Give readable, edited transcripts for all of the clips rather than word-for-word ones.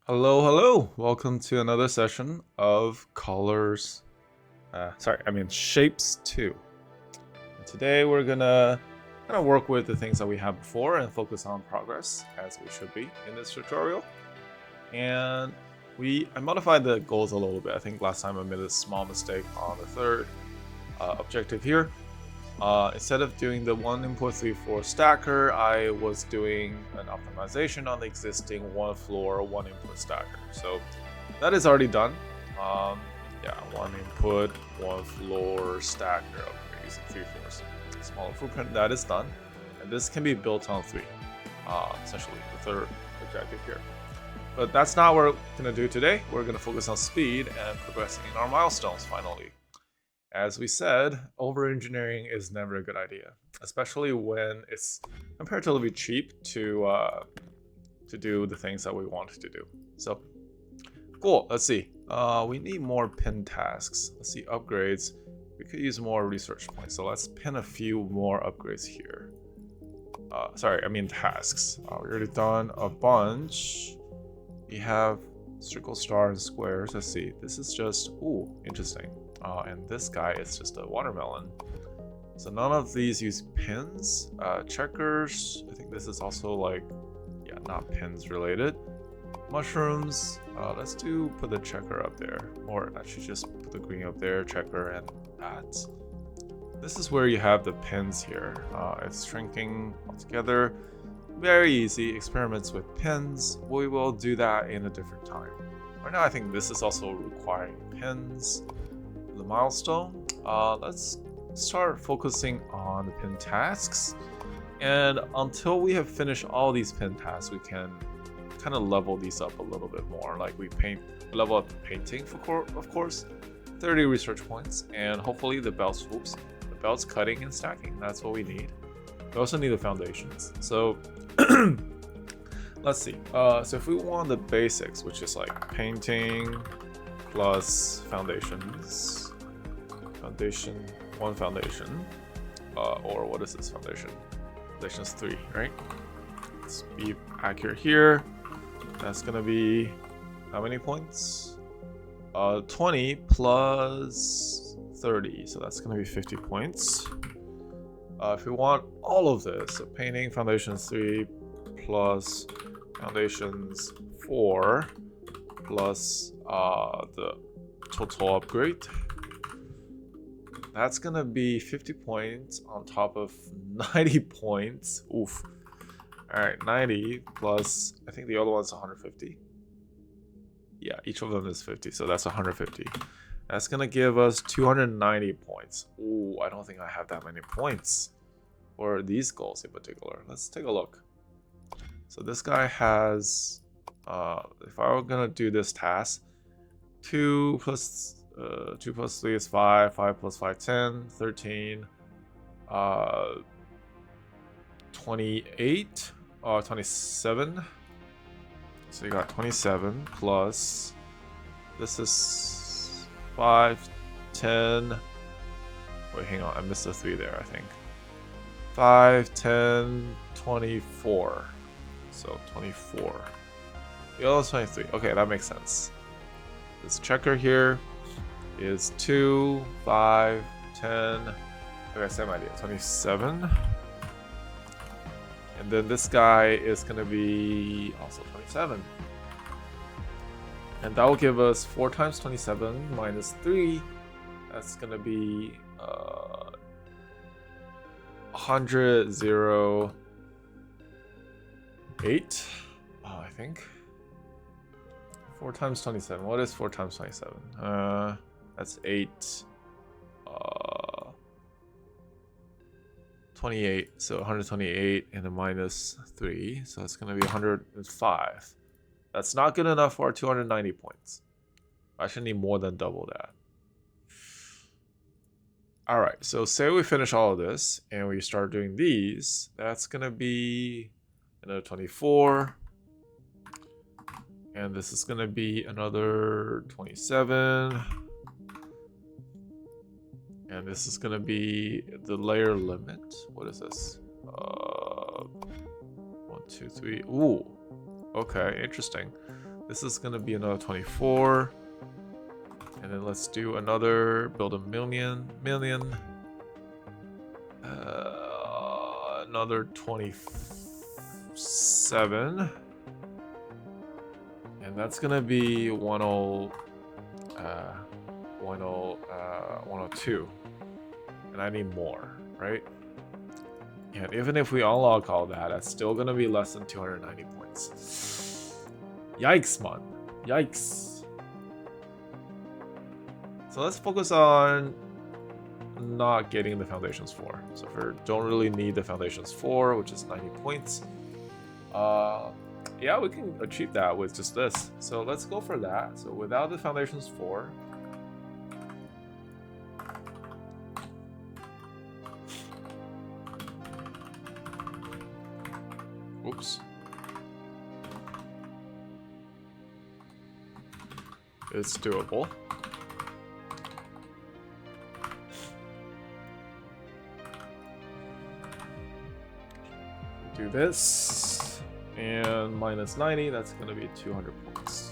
Hello, hello. Welcome to another session of Colors. Shapes 2. And today we're gonna kind of work with the things that we had before and focus on progress, as we should be in this tutorial. And I modified the goals a little bit. I think last time I made a small mistake on the third objective here. Instead of doing the 1 input 3 floor stacker, I was doing an optimization on the existing 1 floor 1 input stacker. So that is already done. Yeah, 1 input 1 floor stacker upgrade using 3 floors. Smaller footprint, that is done, and this can be built on 3. Essentially the third objective here. But that's not what we're gonna do today. We're gonna focus on speed and progressing in our milestones finally. As we said, over-engineering is never a good idea, especially when it's comparatively cheap to do the things that we want to do. So, cool. Let's see. We need more pin tasks. Let's see, upgrades. We could use more research points. So let's pin a few more upgrades here. Tasks. We already done a bunch. We have circle, star, and squares. Let's see. This is just interesting. And this guy is just a watermelon. So none of these use pins. Checkers, I think this is also not pins related. Mushrooms, let's put the checker up there. Or actually just put the green up there, checker, and that. This is where you have the pins here. It's shrinking altogether. Very easy, experiments with pins. We will do that in a different time. Right now I think this is also requiring pins. The milestone. Let's start focusing on the pin tasks, and until we have finished all these pin tasks, we can kind of level these up a little bit more. Like we level up the painting, of course, 30 research points, and hopefully the belts cutting and stacking. That's what we need. We also need the foundations. So let's see. So if we want the basics, which is like painting plus foundations. One foundation, or what is this foundation? Foundation's 3, right? Let's be accurate here. That's gonna be how many points? 20 plus 30, so that's gonna be 50 points. If we want all of this, so painting foundations 3 plus foundations 4 plus the total upgrade. That's gonna be 50 points on top of 90 points. Oof. Alright, 90 plus, I think the other one's 150. Yeah, each of them is 50, so that's 150. That's gonna give us 290 points. Ooh, I don't think I have that many points for these goals in particular. Let's take a look. So this guy has, if I were gonna do this task, 2 plus 3 is 5, 5 plus 5, 10, 13, 28, 27. So you got 27 plus, this is 5, 10, wait, hang on, I missed a 3 there, I think. 5, 10, 24. So 24. The other one's 23. Okay, that makes sense. This checker here is 2, 5, 10, okay, same idea, 27. And then this guy is going to be also 27. And that will give us 4 times 27 minus 3. That's going to be 108, I think. 4 times 27. What is 4 times 27? That's 8. 28. So 128 and a minus 3. So that's going to be 105. That's not good enough for our 290 points. I should need more than double that. Alright, so say we finish all of this and we start doing these. That's going to be another 24. And this is going to be another 27. And this is going to be the layer limit. What is this? 1, 2, 3. Ooh. Okay, interesting. This is gonna be another 24. And then let's do another, build a million. Another 27. And that's gonna be 102. And I need more, right? And even if we unlock all that, that's still gonna be less than 290 points. Yikes, man. Yikes. So let's focus on not getting the Foundations 4. So if we don't really need the Foundations 4, which is 90 points, yeah, we can achieve that with just this. So let's go for that. So without the Foundations 4, oops. It's doable. Do this, and minus 90, that's going to be 200 points.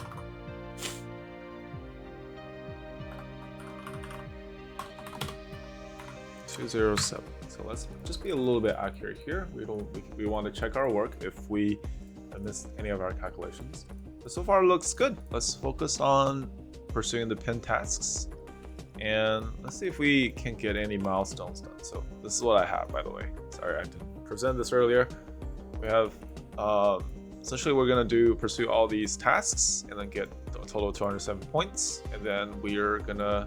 $207. So let's just be a little bit accurate here. We want to check our work if we missed any of our calculations. But so far it looks good. Let's focus on pursuing the pin tasks, and let's see if we can get any milestones done. So this is what I have, by the way. Sorry, I didn't present this earlier. We have essentially we're gonna pursue all these tasks and then get a total of 207 points, and then we're gonna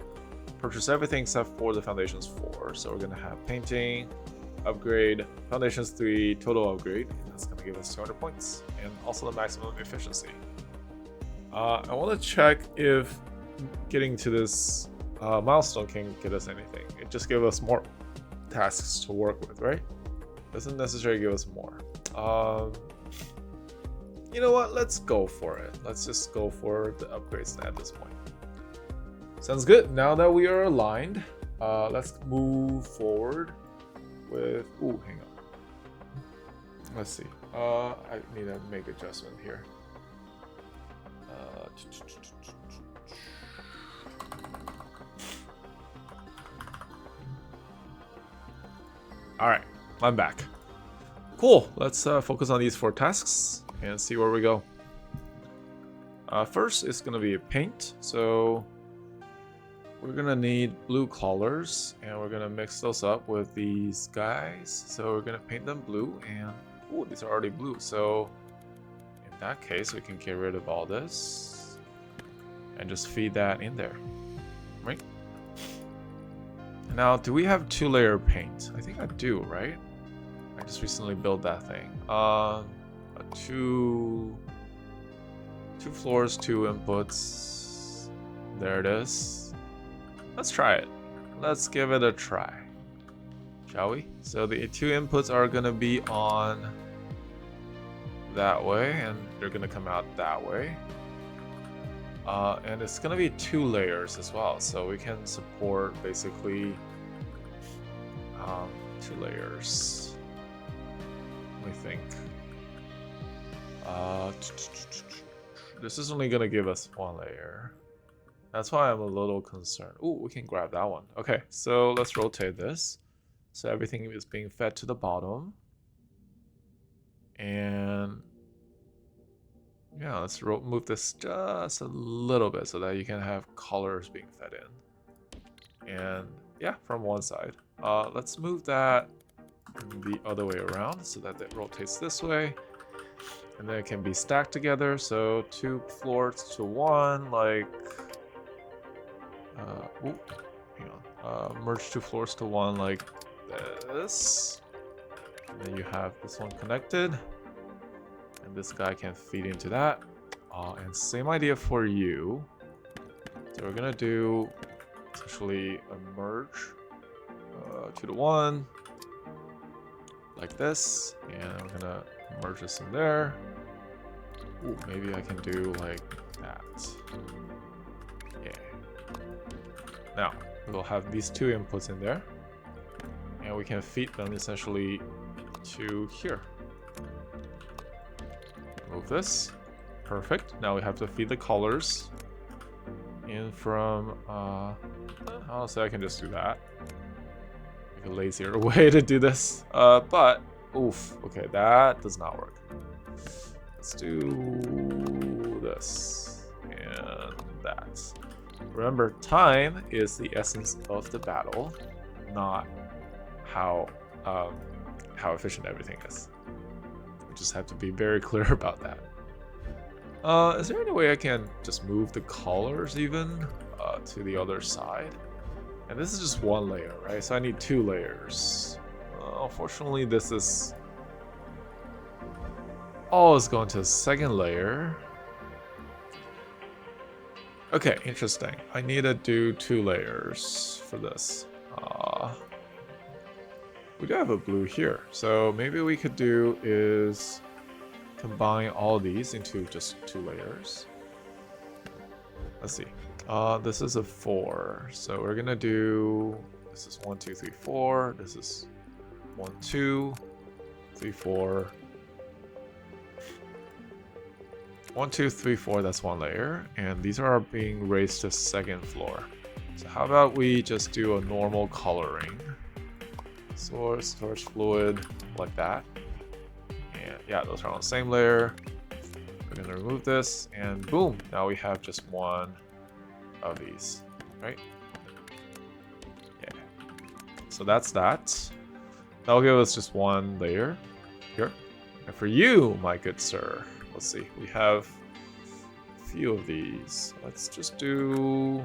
purchase everything except for the Foundations 4. So we're gonna have painting, upgrade, Foundations 3, total upgrade, and that's gonna give us 200 points, and also the maximum efficiency. I want to check if getting to this milestone can get us anything. It just gives us more tasks to work with, right? Doesn't necessarily give us more. You know what? Let's go for it. Let's just go for the upgrades at this point. Sounds good. Now that we are aligned, let's move forward with... Ooh, hang on. Let's see. I need to make adjustment here. All right, I'm back. Cool. Let's focus on these 4 tasks and see where we go. First, it's gonna be a paint. So we're gonna need blue colors, and we're gonna mix those up with these guys. So we're gonna paint them blue, and ooh, these are already blue. So in that case, we can get rid of all this and just feed that in there, right? Now, do we have 2-layer paint? I think I do, right? I just recently built that thing. Two floors, 2 inputs. There it is. Let's try it. Let's give it a try, shall we? So the 2 inputs are gonna be on that way, and they're gonna come out that way. And it's gonna be 2 layers as well, so we can support basically 2 layers. Let me think. This is only gonna give us 1 layer. That's why I'm a little concerned. Ooh, we can grab that one. Okay, so let's rotate this. So everything is being fed to the bottom. And yeah, let's move this just a little bit so that you can have colors being fed in. And yeah, from one side. Let's move that the other way around so that it rotates this way. And then it can be stacked together. So 2 floors to 1, like... ooh, hang on. Merge 2 floors to 1 like this. And then you have this one connected. And this guy can feed into that. And same idea for you. So we're gonna do essentially a merge 2 to 1 like this, and I'm gonna merge this in there. Ooh, maybe I can do like that. Yeah. Now we'll have these 2 inputs in there, and we can feed them essentially to here. Move this, Perfect. Now we have to feed the colors in from, honestly, I can just do that. Like a lazier way to do this. But, oof, okay, that does not work. Let's do this and that. Remember, time is the essence of the battle, not how efficient everything is. We just have to be very clear about that. Is there any way I can just move the colors even to the other side? And this is just one layer, right? So I need 2 layers. Unfortunately, this is all is going to a second layer. Okay, interesting. I need to do 2 layers for this. We do have a blue here, so maybe we could do is combine all these into just 2 layers. Let's see. This is a 4, so we're gonna do. This is 1, 2, 3, 4. This is 1, 2, 3, 4. 1, 2, 3, 4. That's 1 layer, and these are being raised to 2nd floor. So how about we just do a normal coloring? Source, storage fluid, like that. And yeah, those are on the same layer. We're gonna remove this, and boom! Now we have just 1 of these, right? Yeah. So that's that. That'll give us just 1 layer here. And for you, my good sir, let's see. We have a few of these. Let's just do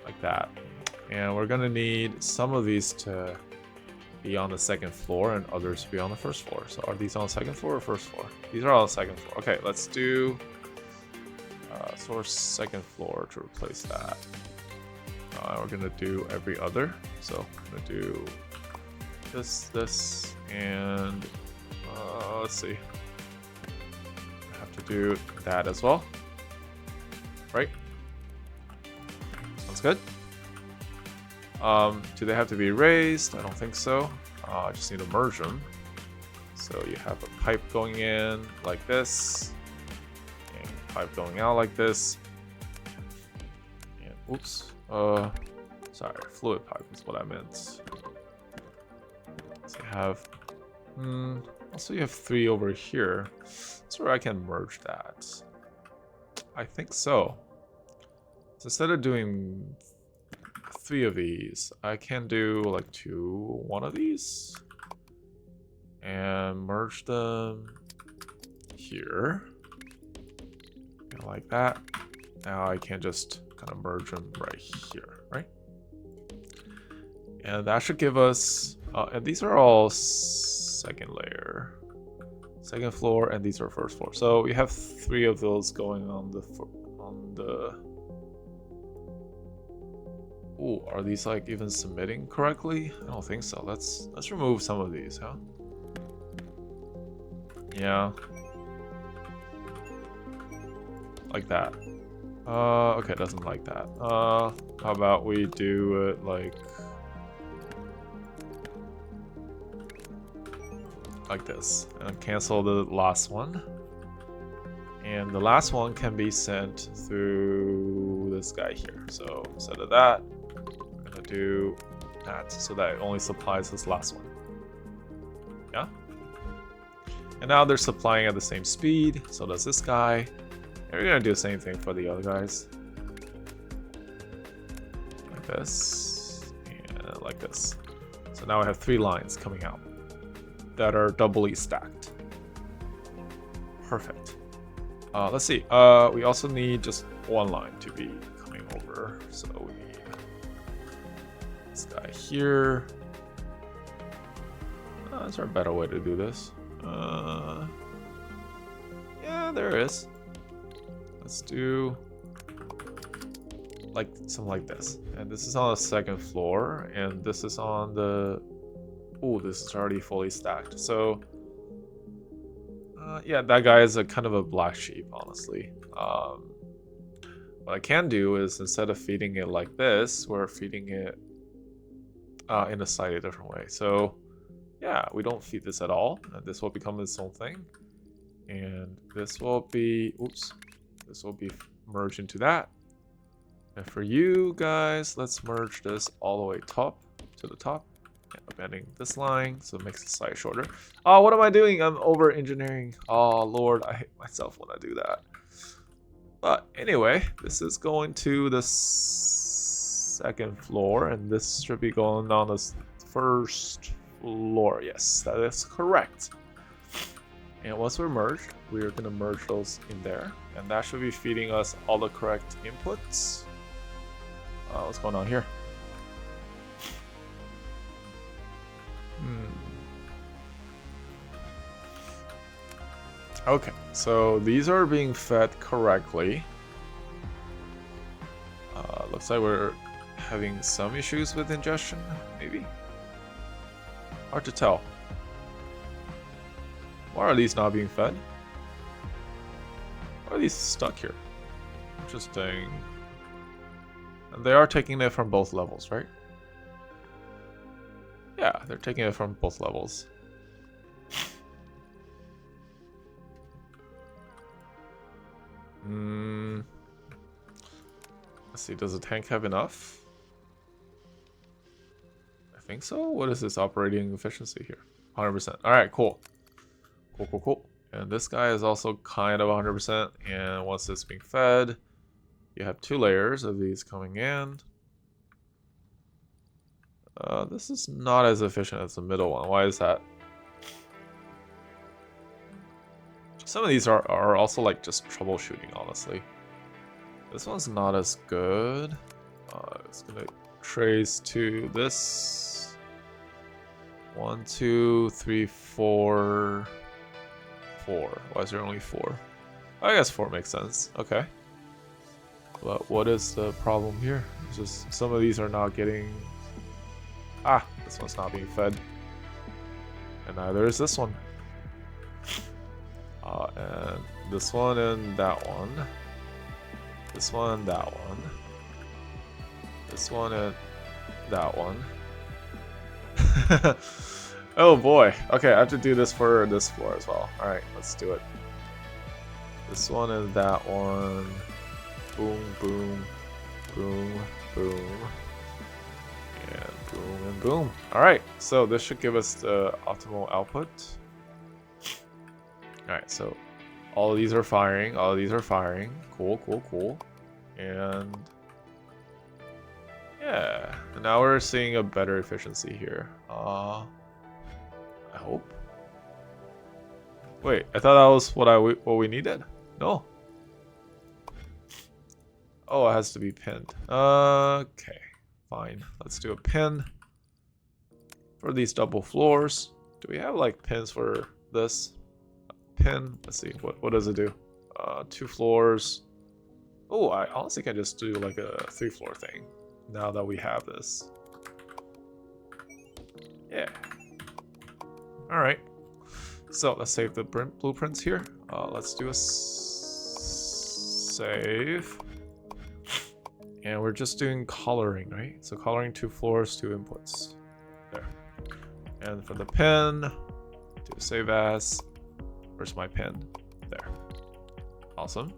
like that. And we're gonna need some of these to be on the 2nd floor and others to be on the 1st floor. So are these on the 2nd floor or 1st floor? These are on the 2nd floor. Okay, let's do source 2nd floor to replace that. We're gonna do every other. So I'm gonna do this, and let's see. I have to do that as well. Right? Sounds good. Do they have to be raised? I don't think so. I just need to merge them. So you have a pipe going in like this, and a pipe going out like this. And oops, sorry, fluid pipe is what I meant. So you have, also you have 3 over here. So I can merge that. I think so. So instead of doing 3 of these, I can do like 1 of these and merge them here, and like that. Now I can just kind of merge them right here, right? And that should give us, and these are all 2nd layer, 2nd floor, and these are 1st floor. So we have 3 of those going on the Ooh, are these like even submitting correctly? I don't think so. Let's remove some of these, huh? Yeah. Like that. Okay, it doesn't like that. How about we do it like this, and cancel the last one. And the last one can be sent through this guy here. So instead of that, I'm gonna do that so that it only supplies this last one. Yeah? And now they're supplying at the same speed, so does this guy. And we're gonna do the same thing for the other guys. Like this, and like this. So now I have 3 lines coming out that are doubly stacked. Perfect. Let's see. We also need just 1 line to be coming over. So we need this guy here. Is there a better way to do this? Yeah, there is. Let's do like something like this. And this is on the 2nd floor, and this is on the. Oh, this is already fully stacked. So. Yeah, that guy is a kind of a black sheep, honestly. What I can do is, instead of feeding it like this, we're feeding it in a slightly different way. So, yeah, we don't feed this at all. And this will become its own thing. And this will be, oops, this will be merged into that. And for you guys, let's merge this all the way to the top. Abandoning this line, so it makes the side shorter. Oh, what am I doing? I'm over engineering. Oh, Lord, I hate myself when I do that. But anyway, this is going to the second floor, and this should be going on the first floor. Yes, that is correct. And once we're merged, we're going to merge those in there, and that should be feeding us all the correct inputs. What's going on here? Okay, so these are being fed correctly. Looks like we're having some issues with ingestion, maybe? Hard to tell. Why are these not being fed? Why are these stuck here? Interesting. And they are taking it from both levels, right? Yeah, they're taking it from both levels. Let's see, does the tank have enough? I think so. What is this operating efficiency here? 100%. Alright, cool. Cool. And this guy is also kind of 100%. And once it's being fed, you have 2 layers of these coming in. This is not as efficient as the middle one. Why is that? Some of these are also like just troubleshooting, honestly. This one's not as good. It's gonna trace to this. 1, 2, 3, 4. 4. Why is there only 4? I guess 4 makes sense. Okay. But what is the problem here? It's just some of these are not getting... Ah, this one's not being fed. And neither is this one. And this one and that one. This one and that one. This one and that one. Oh boy. Okay, I have to do this for this floor as well. Alright, let's do it. This one and that one. Boom, boom, boom, boom. And boom and boom. Alright, so this should give us the optimal output. Alright, so all of these are firing. All of these are firing. Cool. And yeah, and now we're seeing a better efficiency here. I hope. Wait, I thought that was what we needed. No. Oh, it has to be pinned. Okay, fine. Let's do a pin for these double floors. Do we have like pins for this? Pin. Let's see. What does it do? 2 floors. Oh, I honestly can just do like a 3-floor thing now that we have this. Yeah. All right. So let's save the blueprints here. Let's do a save. And we're just doing coloring, right? So coloring 2 floors, 2 inputs. There. And for the pin, do a save as. Where's my pin? There. Awesome.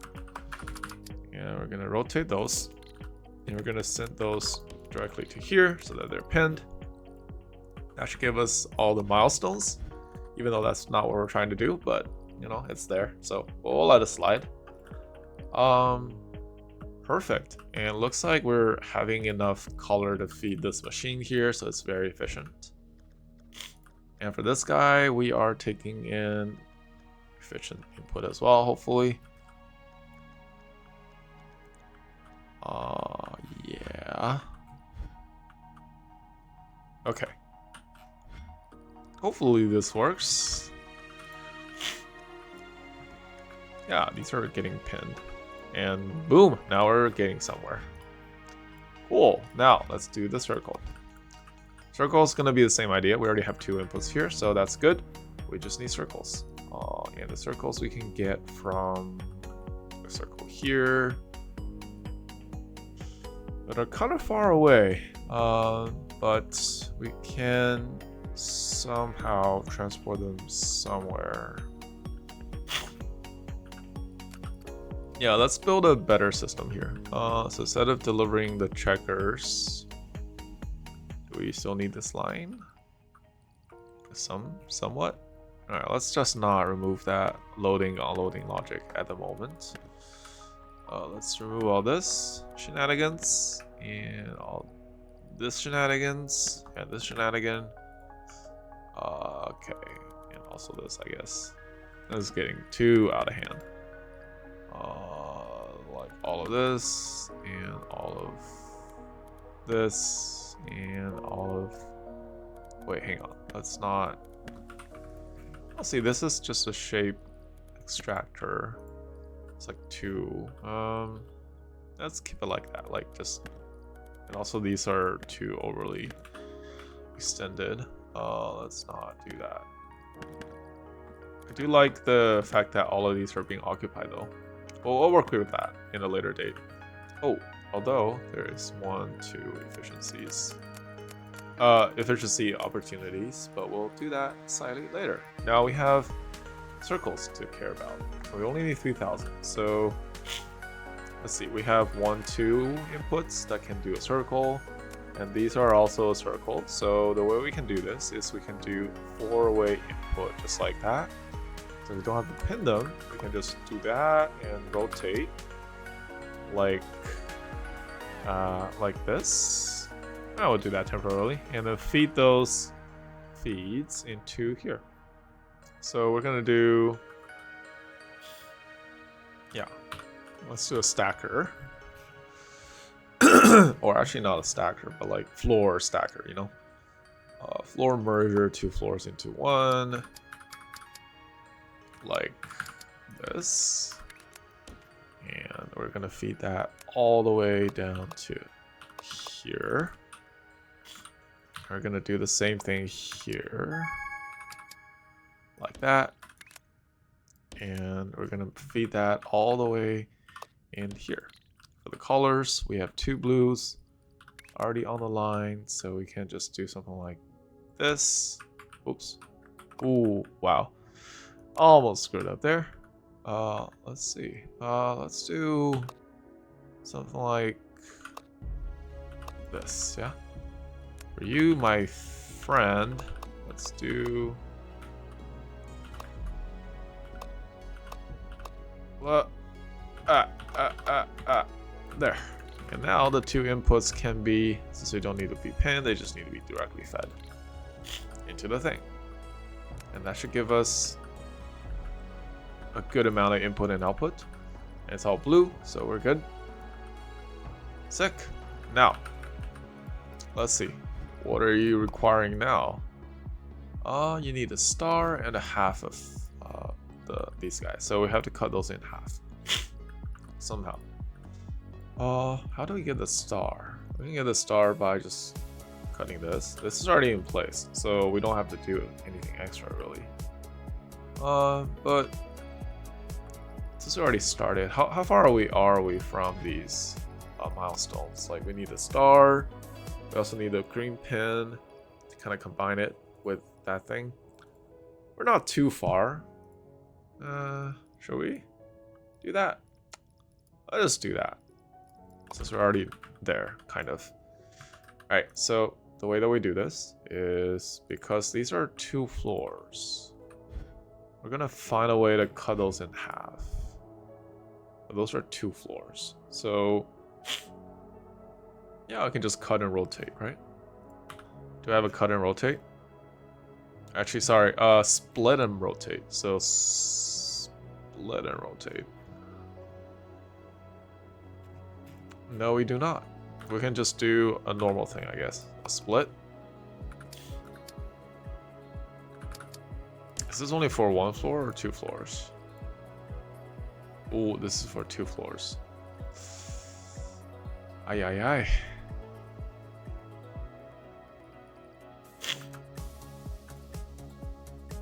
And we're gonna rotate those. And we're gonna send those directly to here so that they're pinned. That should give us all the milestones, even though that's not what we're trying to do, but you know, it's there. So we'll let it slide. Perfect. And it looks like we're having enough color to feed this machine here, so it's very efficient. And for this guy, we are taking in efficient input as well, hopefully. Yeah. Okay. Hopefully this works. Yeah, these are getting pinned. And boom, now we're getting somewhere. Cool. Now let's do the circle. Circle is going to be the same idea. We already have 2 inputs here, so that's good. We just need circles. And the circles we can get from a circle here. That are kind of far away. But we can somehow transport them somewhere. Yeah, let's build a better system here. So instead of delivering the checkers, do we still need this line? Somewhat. All right, let's just not remove that loading unloading logic at the moment. Let's remove all this shenanigans and all this shenanigans and this shenanigan. Okay, and also this, I guess. This is getting too out of hand. Like all of this and all of this and all of. Wait, hang on. Let's not. Let's see. This is just a shape extractor. It's like 2. Let's keep it like that. Like just. And also these are too overly extended. Let's not do that. I do like the fact that all of these are being occupied though. We'll work with that in a later date. Oh, although there is 1, 2 efficiencies. Efficiency opportunities, but we'll do that slightly later. Now we have circles to care about. We only need 3,000, so let's see. We have 1, 2 inputs that can do a circle, and these are also a circle. So the way we can do this is we can do 4-way input just like that. So we don't have to pin them. We can just do that and rotate like this. I will do that temporarily, and then feed those feeds into here. So we're gonna do, yeah, let's do a stacker. Or actually not a stacker, but like floor stacker, you know? Floor merger 2 floors into 1. Like this. And we're gonna feed that all the way down to here. We're gonna do the same thing here. Like that. And we're gonna feed that all the way in here. For the colors, we have 2 blues already on the line, so we can just do something like this. Oops. Ooh, wow. Almost screwed up there. Let's see. Let's do something like this, yeah? For you, my friend, let's do... There. And now the 2 inputs can be, since they don't need to be pinned, they just need to be directly fed into the thing. And that should give us a good amount of input and output. And it's all blue, so we're good. Sick. Now, let's see. What are you requiring now? You need a star and a half of these guys. So we have to cut those in half. Somehow. How do we get the star? We can get the star by just cutting this. This is already in place, so we don't have to do anything extra really. But since we already started, how far are we from these milestones? Like we need a star. We also need a green pin to kind of combine it with that thing. We're not too far. Should we do that? Let's just do that. Since we're already there, kind of. Alright, so the way that we do this is because these are 2 floors. We're gonna find a way to cut those in half. But those are 2 floors. So yeah, I can just cut and rotate, right? Do I have a cut and rotate? Actually, sorry, split and rotate. So split and rotate. No, we do not. We can just do a normal thing, I guess. A split. Is this only for 1 floor or 2 floors? Oh, this is for 2 floors. Ay, ay, ay.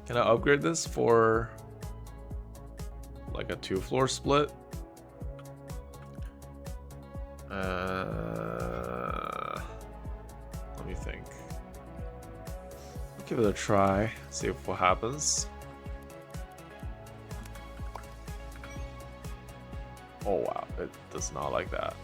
Can I upgrade this for like a 2-floor split? Let me think. I'll give it a try, see what happens. Oh wow, it does not like that.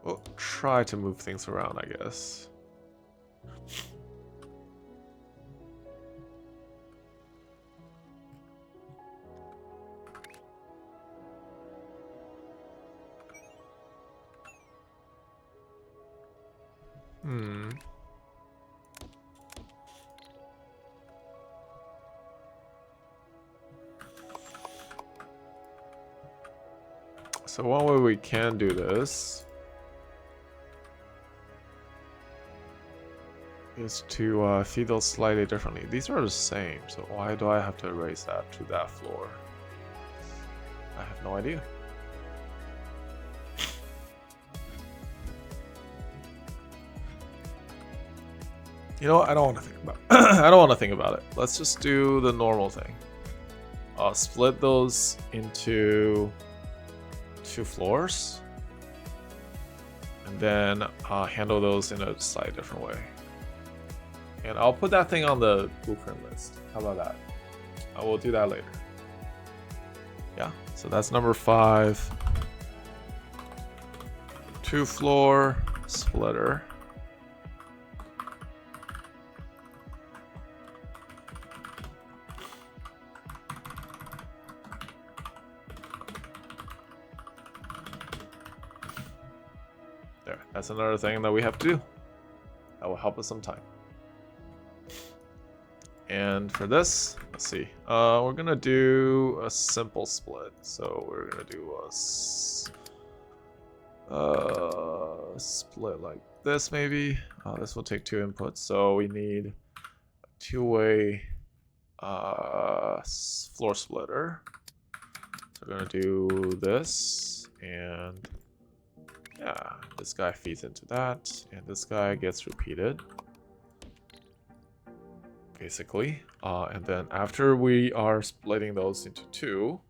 We'll try to move things around, I guess. So one way we can do this is to feed those slightly differently. These are the same, so why do I have to erase that to that floor? I have no idea. You know what? I don't want to think about I don't want to think about it. Let's just do the normal thing. Split those into 2 floors. And then handle those in a slightly different way. And I'll put that thing on the blueprint list. How about that? I will do that later. Yeah, so that's number 5. 2-floor splitter. There, that's another thing that we have to do. That will help us some time. And for this, let's see. We're gonna do a simple split. So we're gonna do a split like this, maybe. This will take 2 inputs, so we need a 2-way floor splitter. So we're gonna do this, and yeah, this guy feeds into that, and this guy gets repeated. Basically, and then after we are splitting those into 2,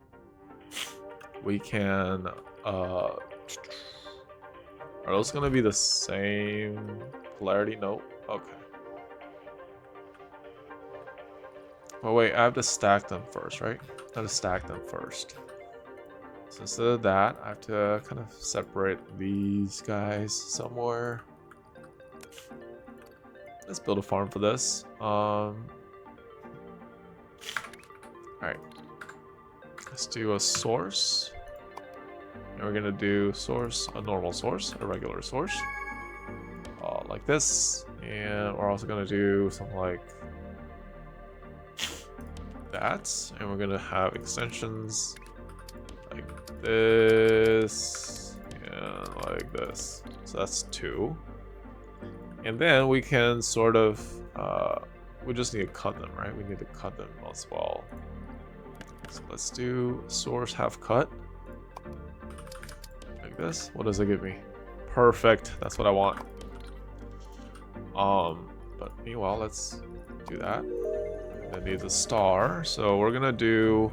we can are those gonna be the same polarity? No. Okay. Oh wait, I have to stack them first, right? I have to stack them first. So instead of that, I have to kind of separate these guys somewhere. Let's build a farm for this. Alright. Let's do a source. And we're gonna do source, a normal source, a regular source. Like this. And we're also gonna do something like that. And we're gonna have extensions like this and like this. So that's 2. And then we can sort of, we just need to cut them, right? We need to cut them as well. So let's do source half cut. Like this. What does it give me? Perfect. That's what I want. But meanwhile, let's do that. It needs a star. So we're gonna do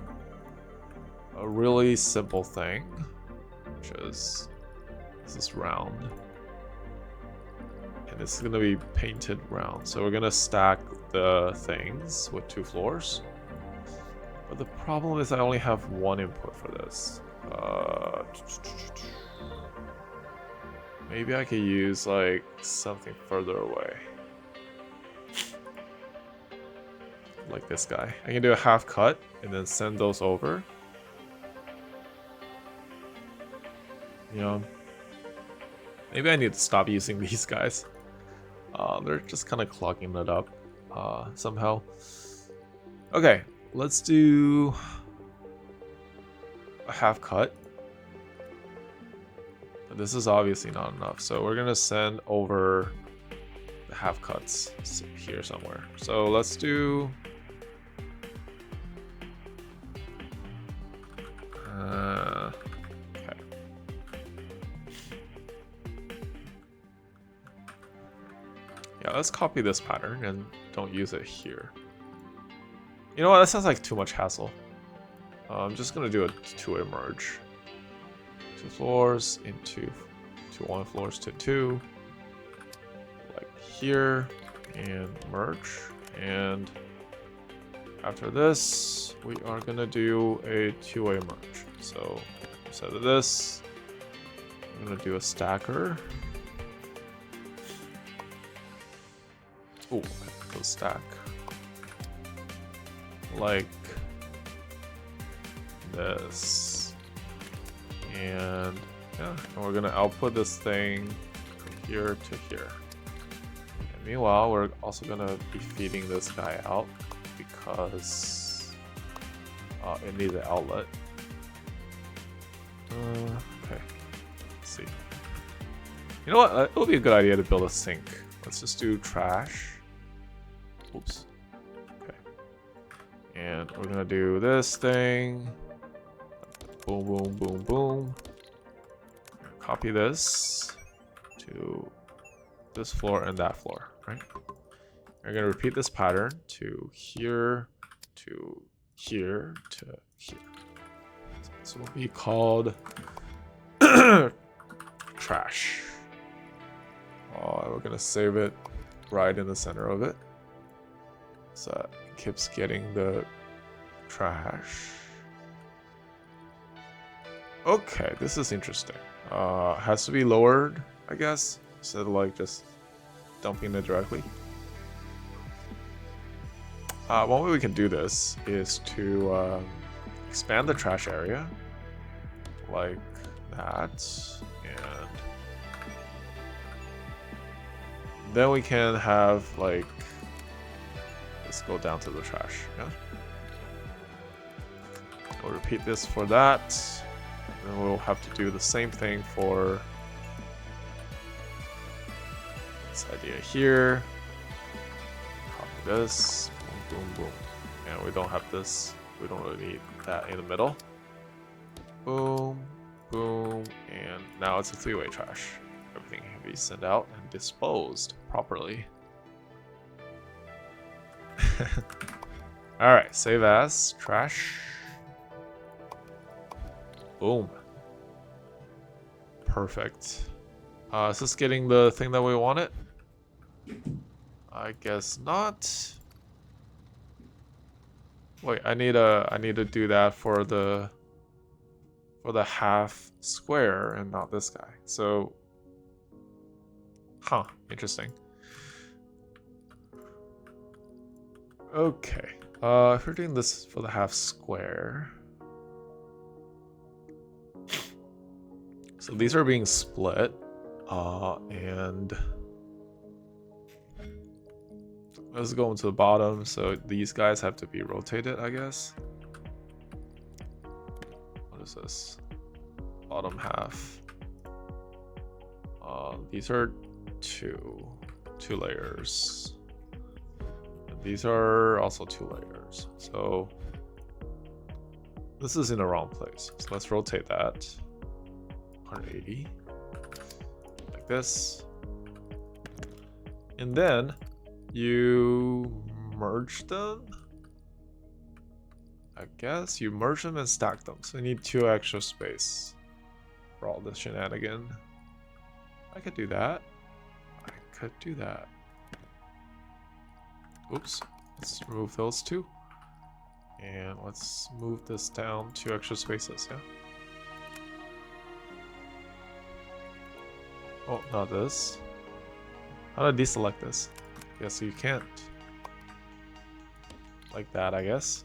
a really simple thing, which is, this is round. And this is going to be painted round. So we're going to stack the things with 2 floors. But the problem is I only have 1 input for this. Maybe I could use like something further away. Like this guy. I can do a half cut and then send those over. You know, maybe I need to stop using these guys. They're just kind of clogging it up somehow. Okay, let's do a half cut. But this is obviously not enough, so we're gonna send over the half cuts here somewhere. So let's do okay. Yeah, let's copy this pattern and don't use it here. You know what? That sounds like too much hassle. I'm just gonna do a 2-way merge. 2 floors into 1 floors to 2. Like here, and merge. And after this, we are gonna do a two-way merge. So instead of this, I'm gonna do a stacker. Oh, so stack like this, and yeah, and we're gonna output this thing from here to here. And meanwhile, we're also gonna be feeding this guy out because it needs an outlet. Okay, let's see. You know what? It would be a good idea to build a sink. Let's just do trash. Oops. Okay. And we're gonna do this thing. Boom, boom, boom, boom. Copy this to this floor and that floor, right? We're gonna repeat this pattern to here, to here, to here. So this will be called trash. We're gonna save it right in the center of it, so it keeps getting the trash. Okay, this is interesting. Has to be lowered, I guess, instead of like just dumping it directly. One way we can do this is to expand the trash area like that, and then we can have like, let's go down to the trash. Yeah, we'll repeat this for that. And we'll have to do the same thing for this idea here. Copy this. Boom, boom, boom. And we don't have this. We don't really need that in the middle. Boom, boom. And now it's a three-way trash. Everything can be sent out and disposed properly. Alright, save as trash. Boom. Perfect. Is this getting the thing that we wanted? I guess not. Wait, I need to do that for the half square and not this guy. So, huh, interesting. Okay. If we're doing this for the half square, so these are being split, and let's go into the bottom. So these guys have to be rotated, I guess. What is this? Bottom half. These are two layers. And these are also 2 layers. So this is in the wrong place. So let's rotate that. 180 like this, and then you merge them. I guess you merge them and stack them, so you need 2 extra space for all this shenanigan. I could do that. Oops, let's remove those 2, and let's move this down 2 extra spaces. Yeah. Oh, not this. How do I deselect this? Guess you can't. Like that, I guess.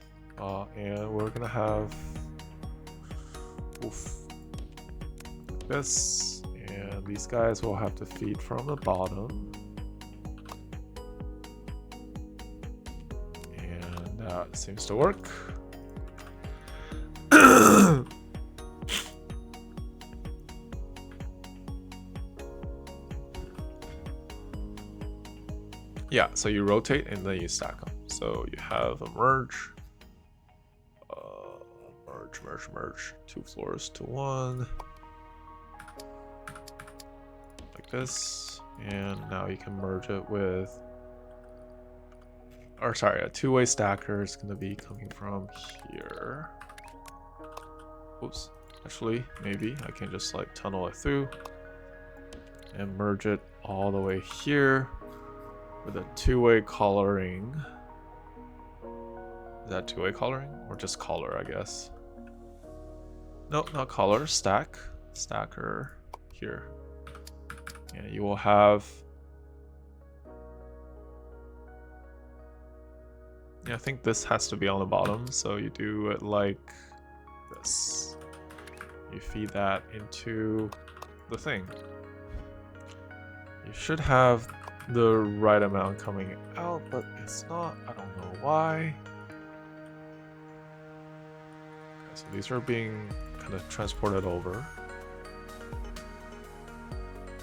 And we're gonna have this, and these guys will have to feed from the bottom. And that seems to work. Yeah, so you rotate and then you stack them. So you have a merge, merge, 2 floors to 1, like this, and now you can merge it with, or sorry, a 2-way stacker is gonna be coming from here. Oops, actually, maybe I can just like tunnel it through and merge it all the way here. with a two-way coloring. Is that two-way coloring or just color, I guess? No, not color, stack. Stacker here. And you will have... Yeah, I think this has to be on the bottom, so you do it like this. You feed that into the thing. You should have the right amount coming out, but it's not. I don't know why. Okay, so these are being kind of transported over.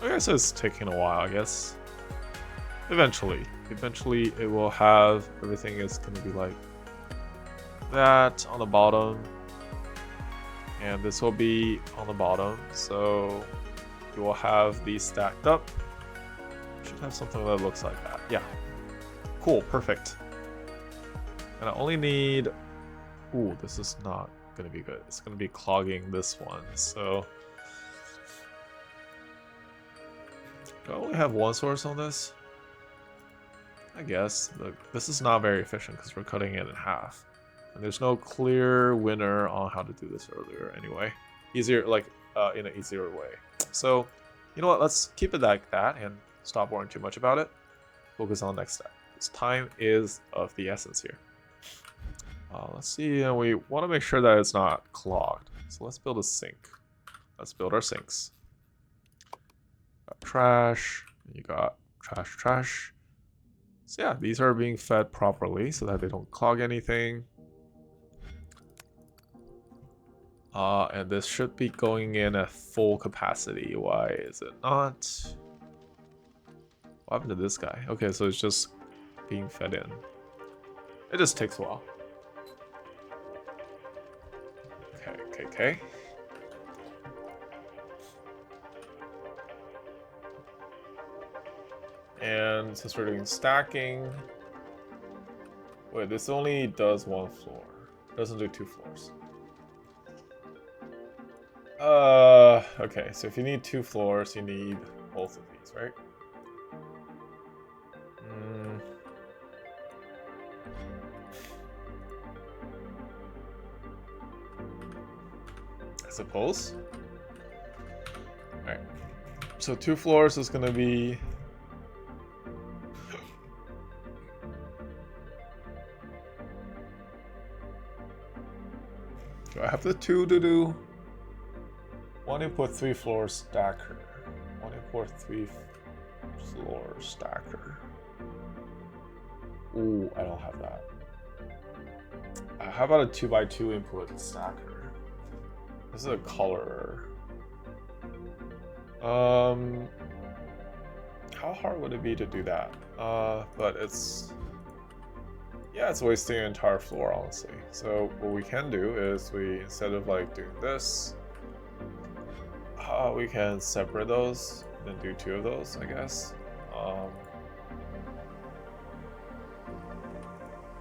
I guess it's taking a while, I guess. Eventually it will have, everything is going to be like that on the bottom. And this will be on the bottom, so you will have these stacked up. Should have something that looks like that. Yeah. Cool, perfect. And I only need... Ooh, this is not going to be good. It's going to be clogging this one, so... Do I only have one source on this? I guess. Look, this is not very efficient because we're cutting it in half. And there's no clear winner on how to do this earlier anyway. Easier, like, in an easier way. So, you know what, let's keep it like that and stop worrying too much about it. Focus on the next step. Because time is of the essence here. Let's see, and we want to make sure that it's not clogged. So let's build a sink. Let's build our sinks. Got trash, you got trash. So yeah, these are being fed properly so that they don't clog anything. And this should be going in at full capacity. Why is it not? What happened to this guy? Okay, so it's just being fed in. It just takes a while. Okay. And since we're doing stacking... Wait, this only does one floor. Doesn't do two floors. Okay, so if you need two floors, you need both of these, right? I suppose. Alright. So 2 floors is gonna be... Do I have the 2 to do? 1 input 3 floor stacker. 1 input 3 floor stacker. Ooh, I don't have that. How about a 2x2 input stacker? This is a color. How hard would it be to do that? But it's... Yeah, it's wasting an entire floor, honestly. So what we can do is we, instead of like doing this, we can separate those and do 2 of those, I guess.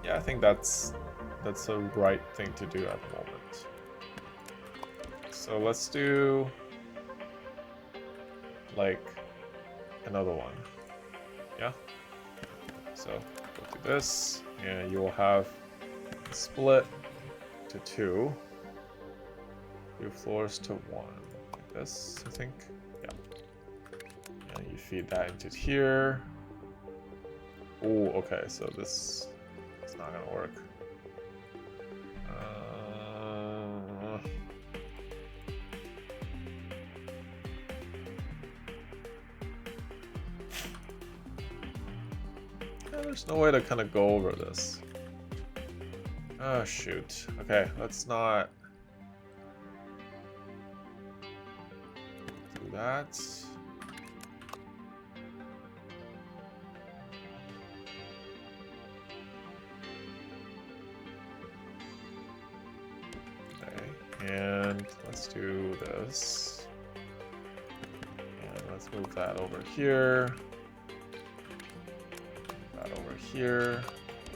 Yeah, I think that's the right thing to do at the moment. So let's do like another one. Yeah. So go to this, and you will have split to 2. 2 floors to 1. Like this, I think. Yeah. And you feed that into here. Oh, okay. So this is not gonna work. There's no way to kind of go over this. Oh, shoot. Okay, let's not do that. Okay, and let's do this. And let's move that over here. Over here.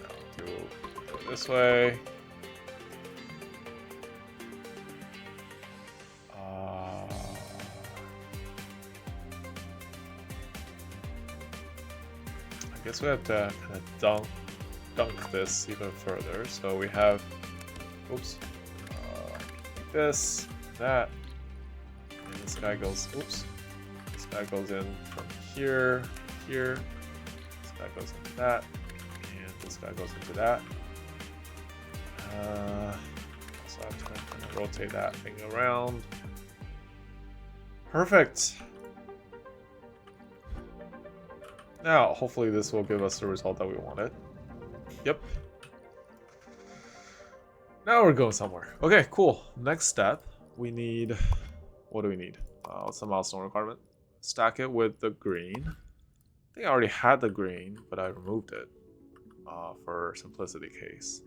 Now do it this way. I guess we have to kind of dunk this even further. So we have, oops, like this, that, and this guy goes, oops, this guy goes in from here, here, this guy goes into that, and this guy goes into that. So I have to kind of rotate that thing around. Perfect. Now, hopefully this will give us the result that we wanted. Yep. Now we're going somewhere. Okay, cool. Next step, we need... What do we need? What's the milestone requirement? Stack it with the green. I think I already had the green, but I removed it for simplicity's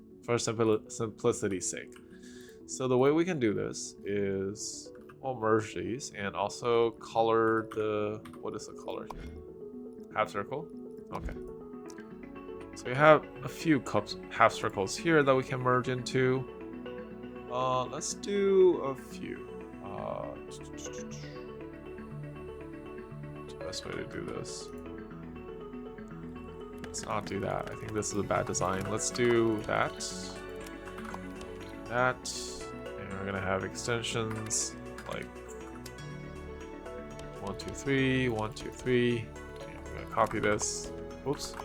sake. So the way we can do this is we'll merge these and also color the... What is the color here? Half circle? Okay. So we have a few half circles here that we can merge into. Let's do a few. What's the best way to do this? Let's not do that. I think this is a bad design. Let's do that. That. And we're gonna have extensions like 1, 2, 3, 1, 2, 3. I'm gonna copy this. Oops.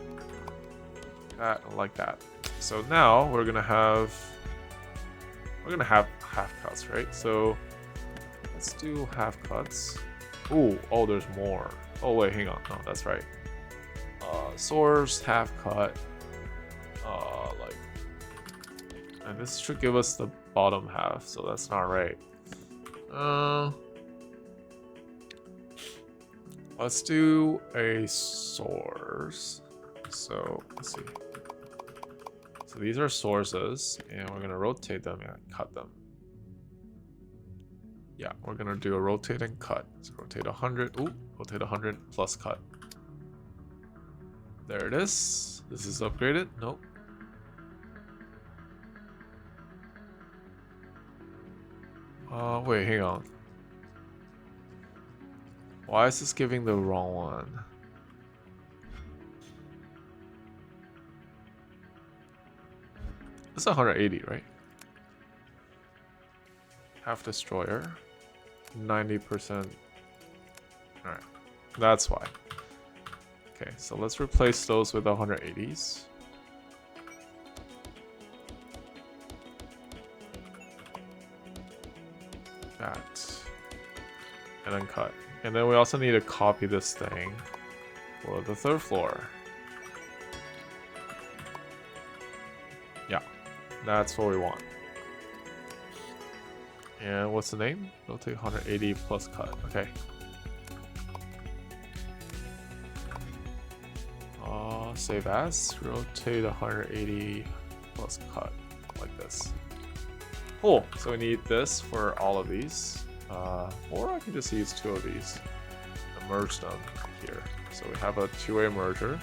That like that. So now we're gonna have half cuts, right? So let's do half cuts. Ooh, oh, there's more. Oh wait, hang on. No, that's right. Source half cut. Like, and this should give us the bottom half. So that's not right. Let's do a source. So let's see. So these are sources, and we're gonna rotate them and cut them. Yeah, we're gonna do a rotate and cut. So rotate 100. Ooh, rotate 100 plus cut. There it is. This is upgraded. Nope. Wait, hang on. Why is this giving the wrong one? It's 180, right? Half destroyer. 90%. Alright. That's why. Okay, so let's replace those with 180s. That. And then cut. And then we also need to copy this thing for the third floor. Yeah, that's what we want. And what's the name? Rotate 180 plus cut. Okay. Save as. Rotate 180 plus cut. Like this. Cool. So we need this for all of these. Or I can just use 2 of these and merge them here. So we have a 2-way merger.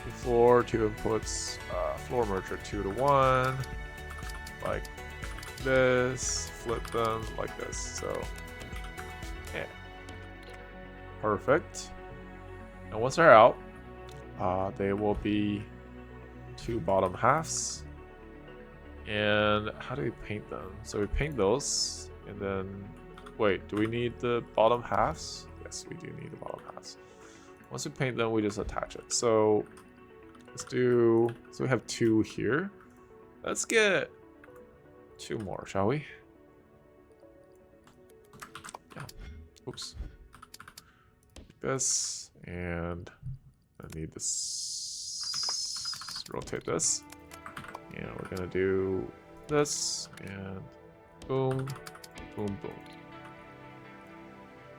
2 floor, 2 inputs, floor merger 2 to 1. Like this. Flip them like this. So, yeah. Perfect. And once they're out, they will be 2 bottom halves. And how do we paint them? So we paint those, and then wait, do we need the bottom halves? Yes, we do need the bottom halves. Once we paint them, we just attach it. So let's do, so we have 2 here. Let's get 2 more, shall we? Yeah. Oops. This, and I need this, rotate this. And we're gonna do this, and boom, boom, boom.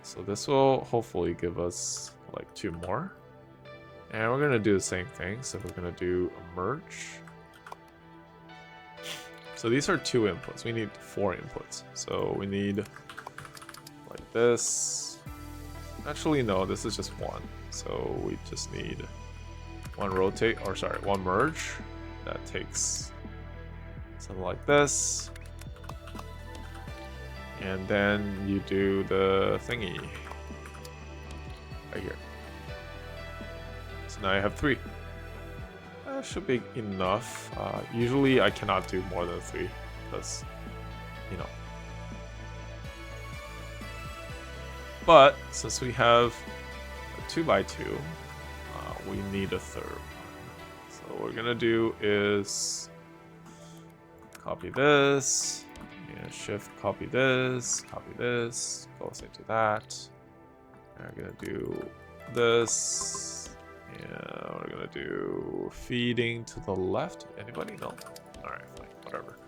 So this will hopefully give us like 2 more. And we're gonna do the same thing. So we're gonna do a merge. So these are 2 inputs. We need 4 inputs. So we need like this. Actually, no, this is just 1. So we just need 1 rotate, or sorry, 1 merge. That takes something like this. And then you do the thingy right here. So now I have 3. That should be enough. Usually I cannot do more than 3 because, you know. But since we have a 2x2, we need a third one. So what we're gonna do is copy this, and shift copy this, goes into that. And we're gonna do this, and we're gonna do feeding to the left. Anybody? No. All right, fine, whatever.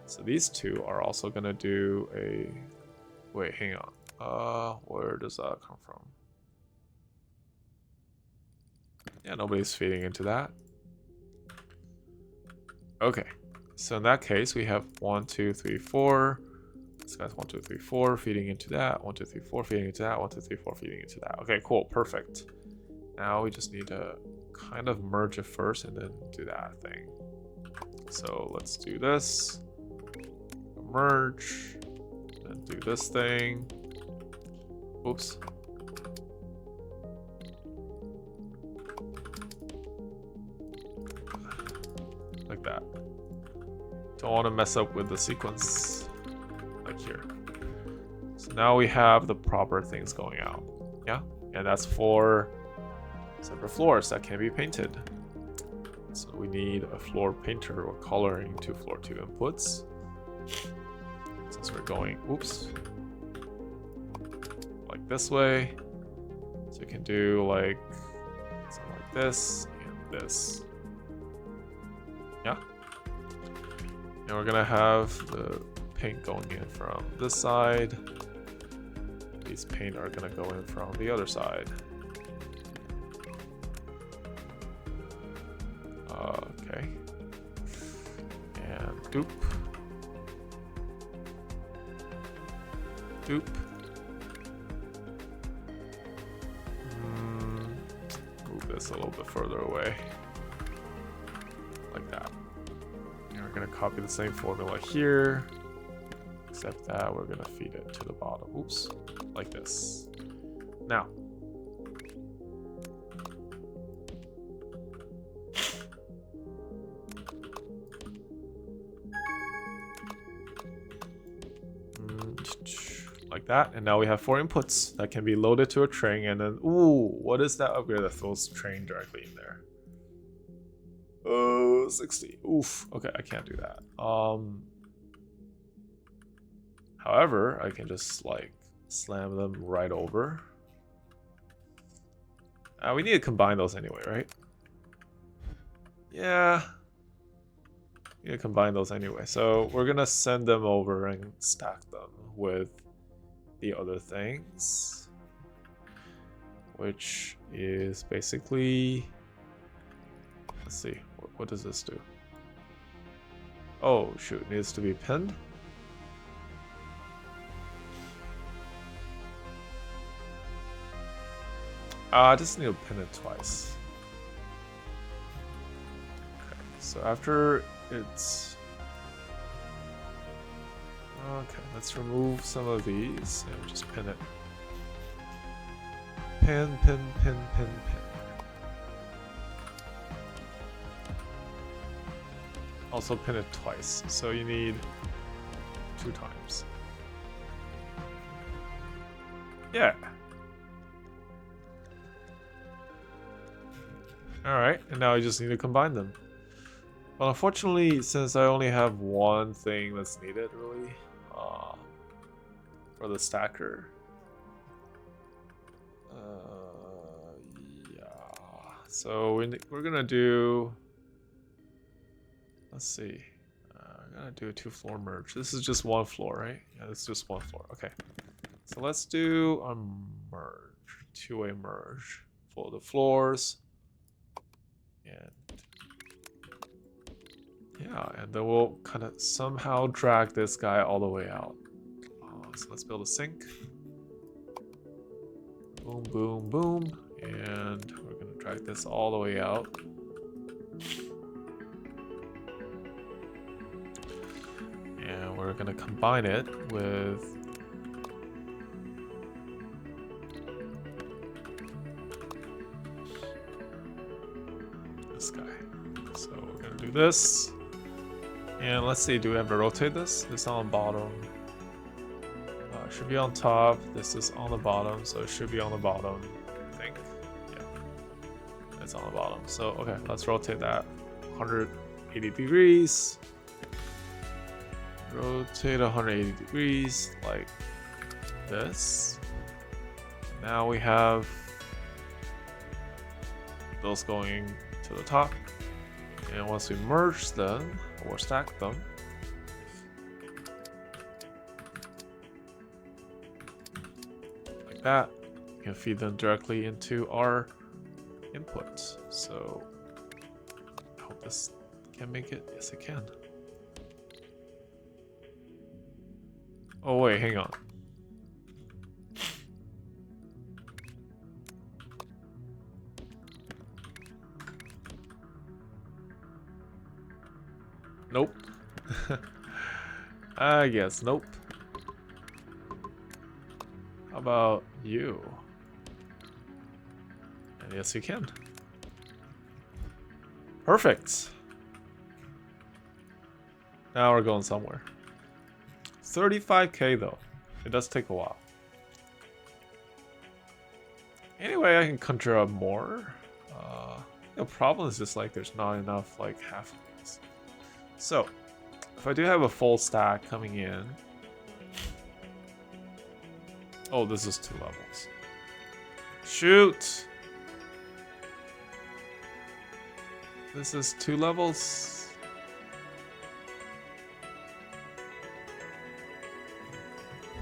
So these two are also gonna do a. Wait, hang on. Where does that come from? Yeah, nobody's feeding into that. Okay, so in that case, we have 1, 2, 3, 4. This guy's 1, 2, 3, 4 feeding into that. 1, 2, 3, 4 feeding into that. 1, 2, 3, 4 feeding into that. Okay, cool, perfect. Now we just need to kind of merge it first and then do that thing. So let's do this. Merge. And do this thing. Oops. Like that. Don't want to mess up with the sequence. Like here. So now we have the proper things going out. Yeah? And that's 4 separate floors that can be painted. So we need a floor painter or coloring to floor 2 inputs. Since we're going, oops, like this way. So we can do like something like this and this. Yeah. And we're gonna have the paint going in from this side. These paint are gonna go in from the other side. Okay. And doop. Doop. Move this a little bit further away. Like that. And we're gonna copy the same formula here. Except that we're gonna feed it to the bottom. Oops. Like this. Now. Like that, and now we have 4 inputs that can be loaded to a train, and then ooh, what is that upgrade that throws train directly in there? Oh, 60. Oof. Okay, I can't do that. However, I can just like slam them right over. We need to combine those anyway, right? Yeah. We need to combine those anyway. So we're gonna send them over and stack them with the other things, which is basically, let's see, what does this do? Oh shoot, it needs to be pinned. I just need to pin it twice. Okay, so after it's okay, let's remove some of these and just pin it. Pin, pin, pin, pin, pin. Also pin it twice, so you need 2 times. Yeah. Alright, and now I just need to combine them. Well, unfortunately, since I only have one thing that's needed, really, for the stacker. Yeah. So we're gonna do. Let's see. I'm gonna do a 2-floor merge. This is just 1 floor, right? Yeah, this is just 1 floor. Okay. So let's do a merge, 2-way merge for the floors. And yeah, and then we'll kind of somehow drag this guy all the way out. So let's build a sink. Boom, boom, boom. And we're going to drag this all the way out. And we're going to combine it with this guy. So we're gonna do this. And let's see, do we have to rotate this? This is on bottom. Should be on top. This is on the bottom, so it should be on the bottom, I think. Yeah, it's on the bottom. So, okay, let's rotate that 180 degrees. Rotate 180 degrees like this. Now we have those going to the top. And once we merge them, or stack them, like that, we can feed them directly into our input. So I hope this can make it. Yes, it can. Oh wait, hang on. Nope. I guess nope. How about you? And yes, you can. Perfect. Now we're going somewhere. 35k though. It does take a while. Anyway, I can conjure up more. The problem is just like there's not enough like halflings. So, if I do have a full stack coming in... Oh, this is 2 levels. Shoot! This is 2 levels.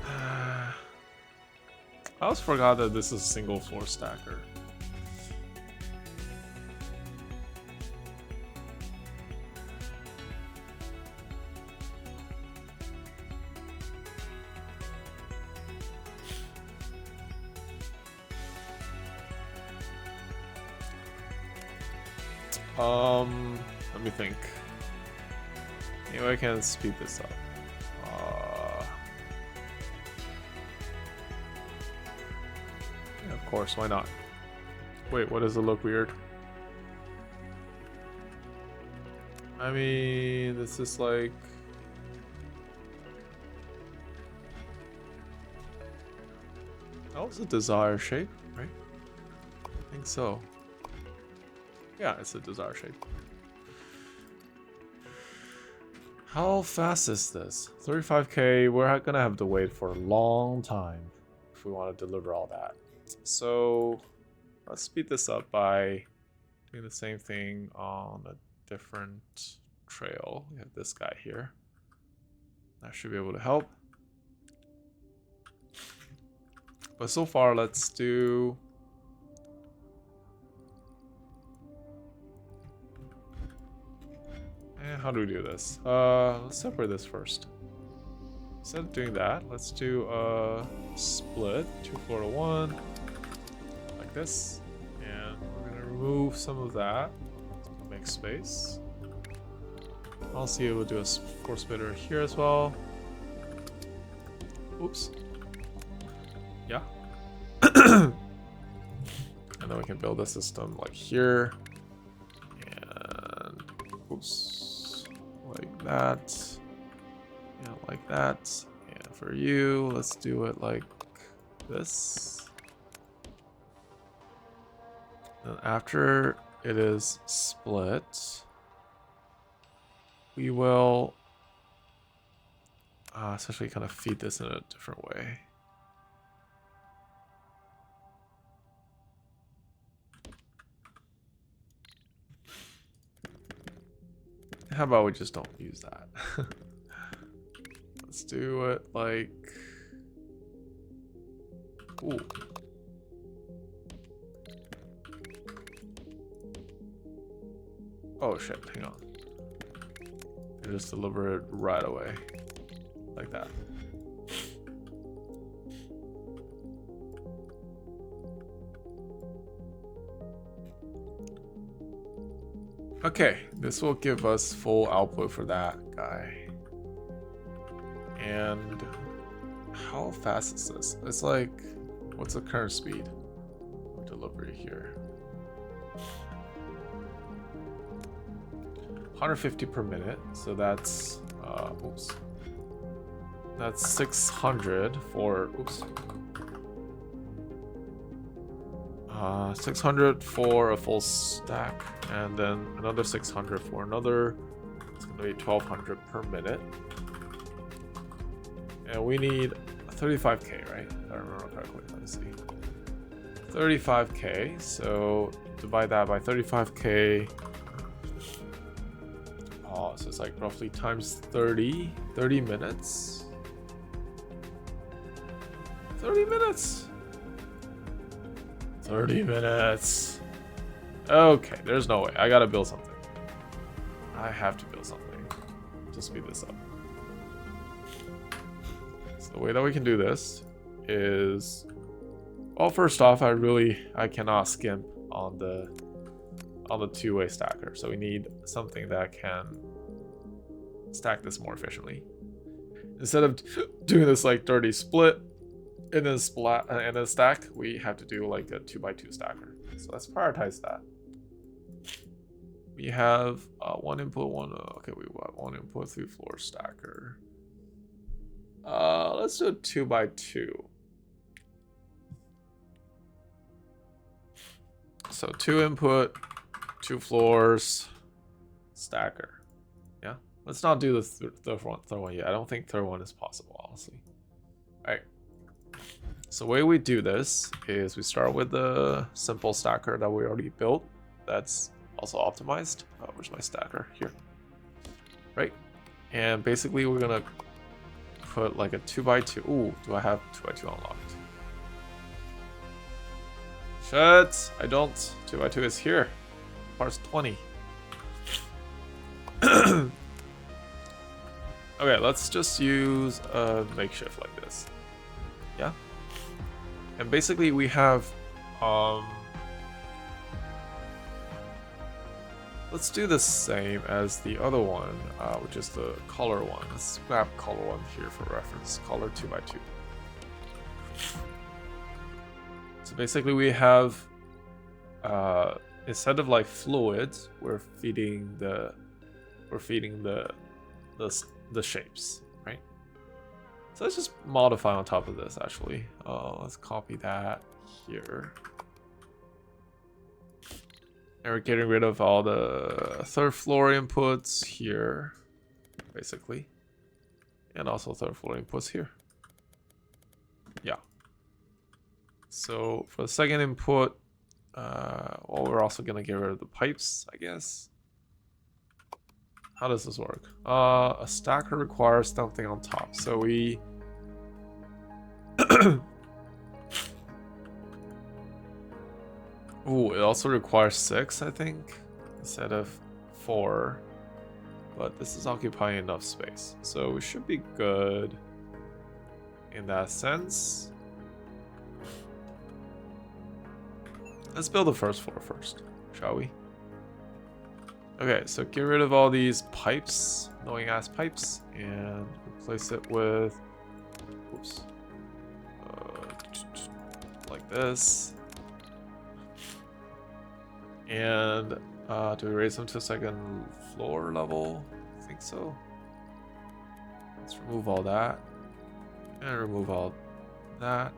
I always forgot that this is a single floor stacker. Let me think. Maybe I can speed this up. Yeah, of course, why not? Wait, what does it look weird? I mean, this is like... That was a desired shape, right? I think so. Yeah, it's a desired shape. How fast is this? 35k, we're gonna have to wait for a long time if we want to deliver all that. So let's speed this up by doing the same thing on a different trail. We have this guy here. That should be able to help. But so far, let's do... How do we do this? Let's separate this first. Instead of doing that, let's do a split 2 4 to 1 like this, and we're gonna remove some of that to make space. I'll see if we'll do a 4 splitter here as well. Oops. Yeah. And then we can build a system like here, and oops. Like that, and like that, and for you, let's do it like this. And after it is split, we will essentially kind of feed this in a different way. How about we just don't use that? Let's do it like... Ooh. Oh shit, hang on. I just deliver it right away. Like that. Okay, this will give us full output for that guy. And how fast is this? It's like, what's the current speed of delivery here? 150 per minute. So that's oops. That's 600 for 600 for a full stack, and then another 600 for another. It's gonna be 1200 per minute. And we need 35k, right? If I remember correctly. Let me see. 35k. So divide that by 35k. Oh, so it's like roughly times 30 minutes. 30 minutes. 30 minutes. Okay, there's no way. I gotta build something. I have to build something to speed this up. So the way that we can do this is, well, first off, I cannot skimp on the two-way stacker. So we need something that can stack this more efficiently. Instead of doing this like dirty split and then splat and then stack, we have to do like a 2x2 stacker. So let's prioritize that. We have one input, okay, we got one input, 3 floor stacker. Let's do a 2x2. So 2 input, 2 floors, stacker. Yeah, let's not do the third one yet. I don't think third one is possible, honestly. All right. So the way we do this is we start with the simple stacker that we already built. That's also optimized. Oh, where's my stacker? Here. Right. And basically we're gonna put like a 2x2. Ooh, do I have 2x2 unlocked? Shit, I don't. 2x2 is here. Parts 20. Okay, let's just use a makeshift like this. Yeah. And basically we have let's do the same as the other one, which is the color one. Let's grab color one here for reference. Color 2x2. So basically we have instead of like fluids, we're feeding the shapes, right? So let's just modify on top of this actually. Let's copy that here. And we're getting rid of all the third floor inputs here, basically. And also third floor inputs here. Yeah. So for the second input, well, we're also gonna get rid of the pipes, I guess. How does this work? A stacker requires something on top. So we ooh, it also requires 6, I think, instead of 4. But this is occupying enough space, so we should be good in that sense. Let's build the first floor first, shall we? Okay, so get rid of all these pipes, annoying ass pipes, and replace it with, oops, like this. And do we raise them to second floor level? I think so. Let's remove all that. And remove all that.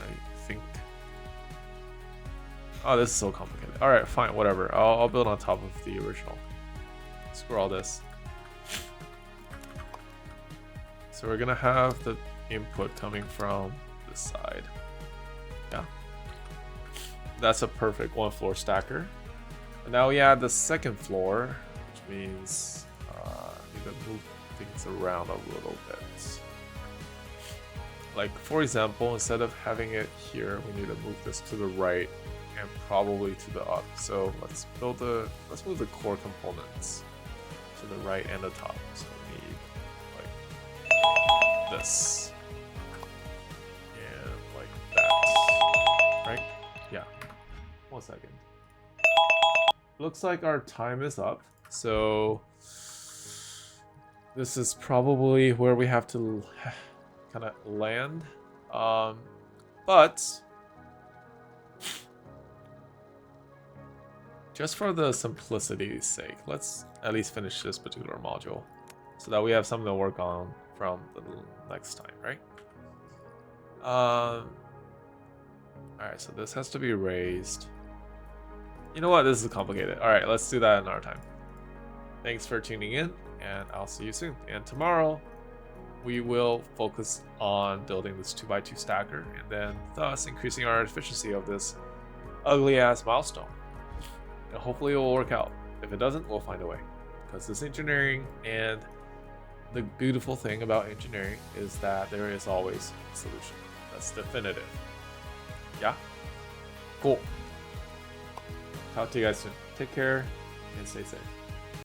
I think. Oh, this is so complicated. Alright, fine, whatever. I'll build on top of the original. Screw all this. So we're gonna have the input coming from this side. Yeah. That's a perfect 1 floor stacker. And now we add the second floor, which means we need to move things around a little bit. Like, for example, instead of having it here, we need to move this to the right and probably to the up. So let's move the core components to the right and the top. So we need like this and like that, right? Yeah. 1 second. Looks like our time is up. So this is probably where we have to kind of land. But just for the simplicity's sake, let's at least finish this particular module so that we have something to work on from the next time, right? Alright, so this has to be raised. You know what? This is complicated. Alright, let's do that another time. Thanks for tuning in, and I'll see you soon. And tomorrow, we will focus on building this 2x2 stacker, and then thus increasing our efficiency of this ugly-ass milestone. And hopefully it will work out. If it doesn't, we'll find a way. Because this engineering, and the beautiful thing about engineering is that there is always a solution. That's definitive. Yeah? Cool. Talk to you guys soon. Take care and stay safe.